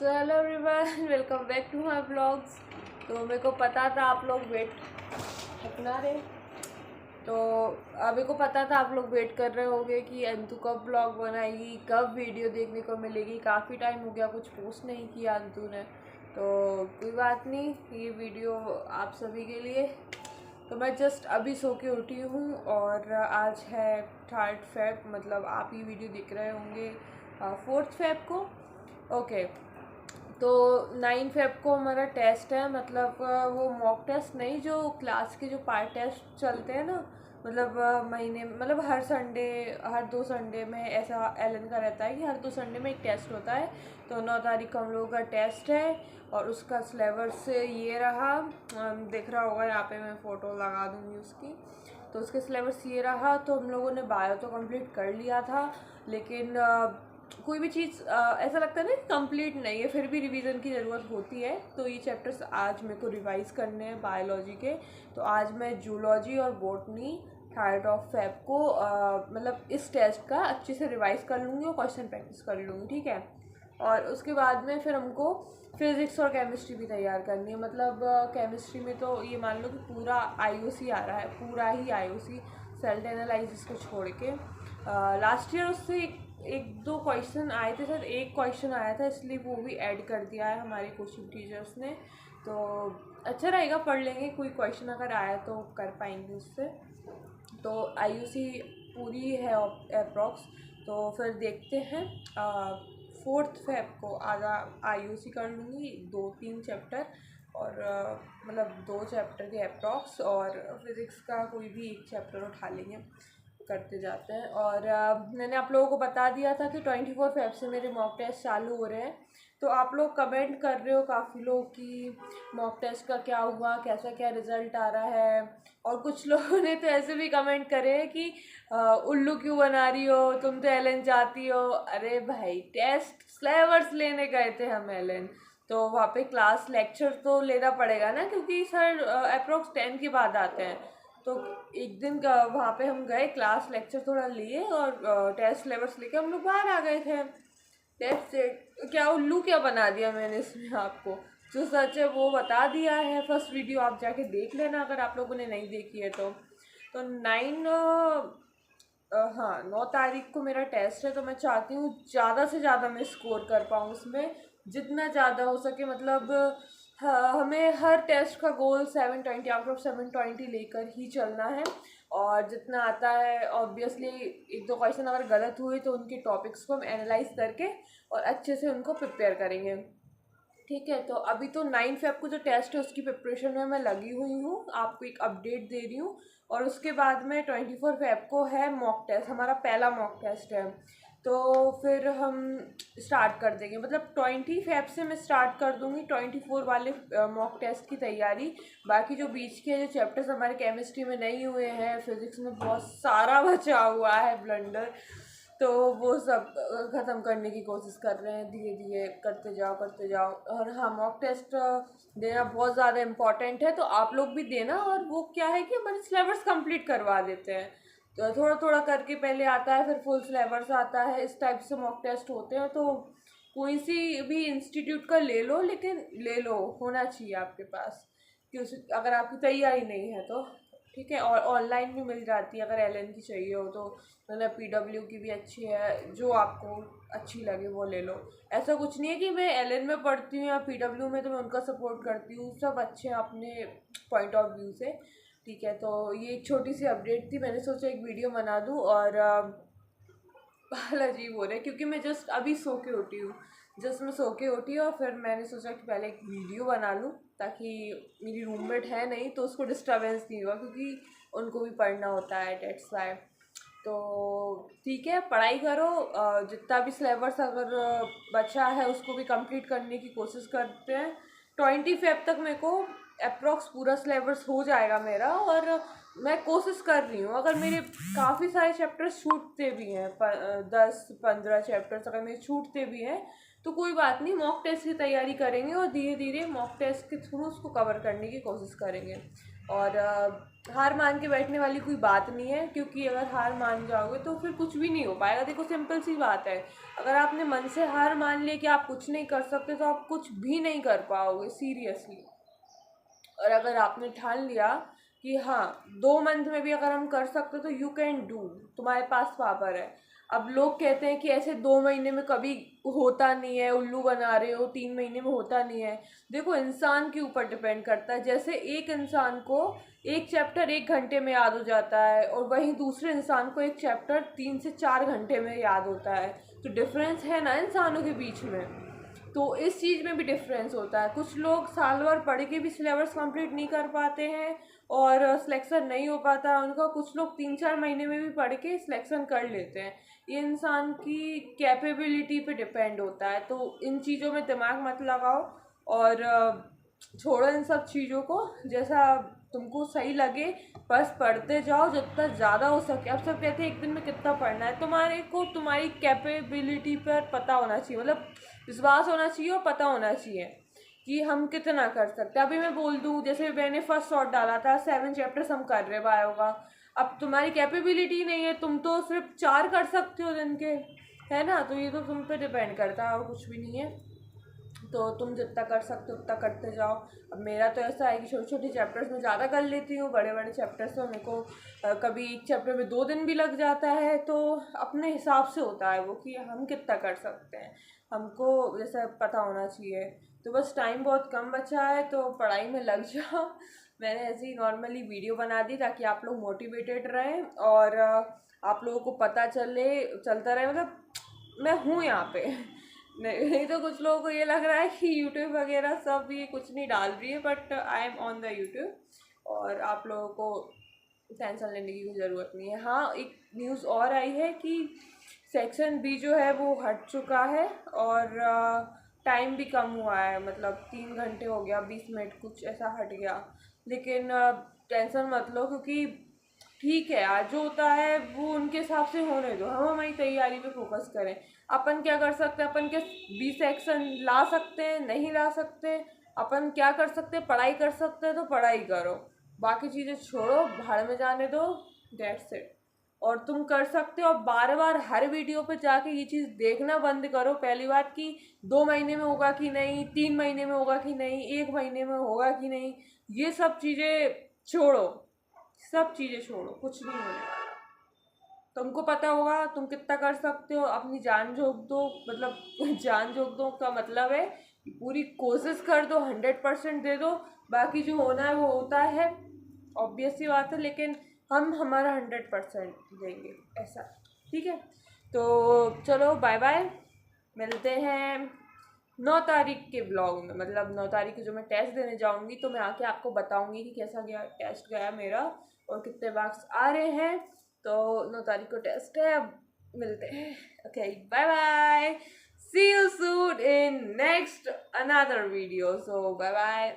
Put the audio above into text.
So hello everyone, welcome back to my blogs. तो मेरे को पता था आप लोग वेट अपना रहे, तो मेरे को पता था आप लोग वेट कर रहे होंगे कि अंतु कब ब्लॉग बनाएगी, कब वीडियो देखने को मिलेगी। काफ़ी टाइम हो गया कुछ पोस्ट नहीं किया अंतु ने, तो कोई बात नहीं, ये वीडियो आप सभी के लिए। तो मैं जस्ट अभी सो के उठी हूँ और आज है 3 फेब, मतलब आप ये वीडियो देख रहे होंगे 4 फेब को। ओके, तो 9 फेब को हमारा टेस्ट है, मतलब वो मॉक टेस्ट नहीं, जो क्लास के जो पार्ट टेस्ट चलते हैं ना, मतलब महीने, मतलब हर संडे, हर 2 संडे में ऐसा एलन का रहता है कि हर 2 संडे में एक टेस्ट होता है। तो 9 तारीख को हम लोगों का टेस्ट है और उसका सिलेबस ये रहा, दिख रहा होगा यहाँ पे, मैं फ़ोटो लगा दूँगी उसकी। तो उसके सिलेबस ये रहा। तो हम लोगों ने बायो तो कंप्लीट कर लिया था, लेकिन कोई भी चीज़ ऐसा लगता है ना कंप्लीट नहीं है, फिर भी रिवीजन की ज़रूरत होती है। तो ये चैप्टर्स आज मेरे को रिवाइज़ करने हैं बायोलॉजी के। तो आज मैं जूलॉजी और बॉटनी 3 फेब को मतलब इस टेस्ट का अच्छे से रिवाइज़ कर लूँगी और क्वेश्चन प्रैक्टिस कर लूँगी, ठीक है। और उसके बाद में फिर हमको फिज़िक्स और केमिस्ट्री भी तैयार करनी है। मतलब केमिस्ट्री में तो ये मान लो कि पूरा आईओसी आ रहा है, पूरा ही आईओसी, सेल एनालिसिस को छोड़ के। लास्ट ईयर उससे एक दो क्वेश्चन आए थे, सर एक क्वेश्चन आया था, इसलिए वो भी ऐड कर दिया है हमारे कोचिंग टीचर्स ने। तो अच्छा रहेगा, पढ़ लेंगे, कोई क्वेश्चन अगर आया तो कर पाएंगे उससे। तो आईयूसी पूरी है अप्रॉक्स। तो फिर देखते हैं 4 फेब को आधा आईयूसी कर लूँगी, 2-3 चैप्टर, और मतलब 2 चैप्टर के अप्रॉक्स, और फिज़िक्स का कोई भी एक चैप्टर उठा लेंगे, करते जाते हैं। और मैंने आप लोगों को बता दिया था कि 24 फेब से मेरे मॉक टेस्ट चालू हो रहे हैं। तो आप लोग कमेंट कर रहे हो काफ़ी लोग कि मॉक टेस्ट का क्या हुआ, कैसा क्या रिज़ल्ट आ रहा है। और कुछ लोगों ने तो ऐसे भी कमेंट करे हैं कि उल्लू क्यों बना रही हो, तुम तो एलन जाती हो। अरे भाई, टेस्ट सिलेबस लेने गए थे हम एलन, तो वहाँ पे क्लास लेक्चर तो लेना पड़ेगा ना, क्योंकि सर अप्रोक्स 10 के बाद आते हैं। तो एक दिन वहाँ पे हम गए, क्लास लेक्चर थोड़ा लिए और टेस्ट सिलेबस लेके हम लोग बाहर आ गए थे। टेस्ट से क्या उल्लू क्या बना दिया मैंने इसमें आपको, जो सच है वो बता दिया है। फर्स्ट वीडियो आप जाके देख लेना अगर आप लोगों ने नहीं देखी है तो। 9 तारीख को मेरा टेस्ट है, तो मैं चाहती हूँ ज़्यादा से ज़्यादा मैं स्कोर कर पाऊँ उसमें, जितना ज़्यादा हो सके। मतलब हाँ, हमें हर टेस्ट का गोल 720 आउट ऑफ 720 लेकर ही चलना है। और जितना आता है ऑब्वियसली, 1-2 क्वेश्चन अगर गलत हुए तो उनके टॉपिक्स को हम एनालाइज करके और अच्छे से उनको प्रिपेयर करेंगे, ठीक है। तो अभी तो 9 फेब को जो टेस्ट है उसकी प्रिपरेशन में मैं लगी हुई हूँ, आपको एक अपडेट दे रही हूँ। और उसके बाद में 24 फेब को है मॉक टेस्ट, हमारा पहला मॉक टेस्ट है। तो फिर हम स्टार्ट कर देंगे, मतलब 20 फेब से मैं स्टार्ट कर दूँगी 24 वाले मॉक टेस्ट की तैयारी। बाकी जो बीच के जो चैप्टर्स हमारे केमिस्ट्री में नहीं हुए हैं, फिज़िक्स में बहुत सारा बचा हुआ है ब्लंडर, तो वो सब ख़त्म करने की कोशिश कर रहे हैं, धीरे धीरे करते जाओ करते जाओ। और हाँ, मॉक टेस्ट देना बहुत ज़्यादा इम्पॉर्टेंट है, तो आप लोग भी देना। और वो क्या है कि हमारे सिलेबस कंप्लीट करवा देते हैं, तो थोड़ा थोड़ा करके पहले आता है, फिर फुल सिलेबस आता है, इस टाइप से मॉक टेस्ट होते हैं। तो कोई सी भी इंस्टीट्यूट का ले लो, लेकिन ले लो, होना चाहिए आपके पास, क्योंकि अगर आपकी तैयारी नहीं है तो, ठीक है। और ऑनलाइन भी मिल जाती है अगर एलएन की चाहिए हो तो, मतलब पीडब्ल्यू की भी अच्छी है, जो आपको अच्छी लगे वो ले लो। ऐसा कुछ नहीं है कि मैं एलएन में पढ़ती हूँ या पीडब्ल्यू में तो मैं उनका सपोर्ट करती हूँ, सब अच्छे हैं अपने पॉइंट ऑफ व्यू से, ठीक है। तो ये एक छोटी सी अपडेट थी, मैंने सोचा एक वीडियो बना दूँ। और हाल अजीब हो रहा है क्योंकि मैं जस्ट अभी सो के उठी हूँ, मैं सो के उठी और फिर मैंने सोचा कि पहले एक वीडियो बना लूँ, ताकि मेरी रूममेट है नहीं तो उसको डिस्टर्बेंस नहीं हुआ, क्योंकि उनको भी पढ़ना होता है, डेट्स वाई। तो ठीक है, पढ़ाई करो, जितना भी सिलेबस अगर बचा है उसको भी कंप्लीट करने की कोशिश करते हैं। 20 फेब तक मेरे को अप्रॉक्स पूरा सिलेबस हो जाएगा मेरा, और मैं कोशिश कर रही हूँ। अगर मेरे काफ़ी सारे चैप्टर्स छूटते भी हैं, 10-15 चैप्टर्स अगर मेरे छूटते भी हैं, तो कोई बात नहीं, मॉक टेस्ट की तैयारी करेंगे और धीरे धीरे मॉक टेस्ट के थ्रू उसको कवर करने की कोशिश करेंगे। और हार मान के बैठने वाली कोई बात नहीं है, क्योंकि अगर हार मान जाओगे तो फिर कुछ भी नहीं हो पाएगा। देखो सिंपल सी बात है, अगर आपने मन से हार मान लिया कि आप कुछ नहीं कर सकते तो आप कुछ भी नहीं कर पाओगे सीरियसली। और अगर आपने ठान लिया कि हाँ 2 मंथ में भी अगर हम कर सकते तो यू कैन डू, तुम्हारे पास पावर है। अब लोग कहते हैं कि ऐसे 2 महीने में कभी होता नहीं है, उल्लू बना रहे हो, 3 महीने में होता नहीं है। देखो इंसान के ऊपर डिपेंड करता है। जैसे एक इंसान को एक चैप्टर 1 घंटे में याद हो जाता है और वहीं दूसरे इंसान को एक चैप्टर 3 से 4 घंटे में याद होता है। तो डिफरेंस है ना इंसानों के बीच में। तो इस चीज़ में भी डिफरेंस होता है। कुछ लोग साल भर पढ़ के भी सिलेबस कंप्लीट नहीं कर पाते हैं और सिलेक्शन नहीं हो पाता उनका। कुछ लोग 3-4 महीने में भी पढ़ के सिलेक्शन कर लेते हैं। ये इंसान की कैपेबिलिटी पे डिपेंड होता है। तो इन चीज़ों में दिमाग मत लगाओ और छोड़ो इन सब चीज़ों को। जैसा तुमको सही लगे बस पढ़ते जाओ जितना ज़्यादा हो सके। अब सब कहते हैं एक दिन में कितना पढ़ना है, तुम्हारे को तुम्हारी कैपेबिलिटी पर पता होना चाहिए, मतलब विश्वास होना चाहिए और पता होना चाहिए कि हम कितना कर सकते हैं। अभी मैं बोल दूँ, जैसे मैंने फर्स्ट शॉट डाला था 7 चैप्टर्स हम कर रहे बायो का। अब तुम्हारी कैपेबिलिटी नहीं है, तुम तो सिर्फ 4 कर सकते हो दिन के, है ना। तो ये तो तुम पे डिपेंड करता है और कुछ भी नहीं है। तो तुम जितना कर सकते हो उतना करते जाओ। अब मेरा तो ऐसा है कि छोटे छोटे चैप्टर्स में ज़्यादा कर लेती हूँ, बड़े बड़े चैप्टर्स तो मेरे को कभी एक चैप्टर में 2 दिन भी लग जाता है। तो अपने हिसाब से होता है वो कि हम कितना कर सकते हैं, हमको जैसा पता होना चाहिए। तो बस टाइम बहुत कम बचा है तो पढ़ाई में लग जाओ। मैंने ऐसे ही नॉर्मली वीडियो बना दी ताकि आप लोग मोटिवेटेड रहें और आप लोगों को पता चलता रहे, मतलब मैं हूँ यहाँ पे। नहीं तो कुछ लोगों को ये लग रहा है कि यूट्यूब वगैरह सब ये कुछ नहीं डाल रही है, but I am on the YouTube और आप लोगों को टेंशन लेने की कोई ज़रूरत नहीं है। हाँ एक न्यूज़ और आई है कि सेक्शन बी जो है वो हट चुका है और टाइम भी कम हुआ है, मतलब 3 घंटे हो गया, 20 मिनट कुछ ऐसा हट गया। लेकिन टेंशन मत लो, क्योंकि ठीक है यार, जो होता है वो उनके हिसाब से होने दो, हम हमारी तैयारी पे फोकस करें। अपन क्या कर सकते हैं, अपन क्या 20 सेक्शन ला सकते हैं, नहीं ला सकते। अपन क्या कर सकते हैं, पढ़ाई कर सकते हैं तो पढ़ाई करो, बाकी चीज़ें छोड़ो, भाड़ में जाने दो, दैट्स इट। और तुम कर सकते हो। बार बार हर वीडियो पे जाके ये चीज़ देखना बंद करो। पहली बात कि 2 महीने में होगा कि नहीं, 3 महीने में होगा कि नहीं, 1 महीने में होगा कि नहीं, ये सब चीज़ें छोड़ो, सब चीज़ें छोड़ो, कुछ नहीं होने वाला। तुमको पता होगा तुम कितना कर सकते हो, अपनी जान झोंक दो, मतलब जान झोंक दो का मतलब है कि पूरी कोशिश कर दो, 100% दे दो। बाकी जो होना है वो होता है, ऑब्वियस सी बात है, लेकिन हम हमारा 100% देंगे, ऐसा। ठीक है, तो चलो बाय बाय, मिलते हैं 9 तारीख के ब्लॉग में। मतलब 9 तारीख को जो मैं टेस्ट देने जाऊंगी तो मैं आके आपको बताऊंगी कि कैसा गया टेस्ट गया मेरा और कितने मार्क्स आ रहे हैं। तो 9 तारीख को टेस्ट है, अब मिलते हैं। Okay bye bye, see you soon in next another video, so bye bye.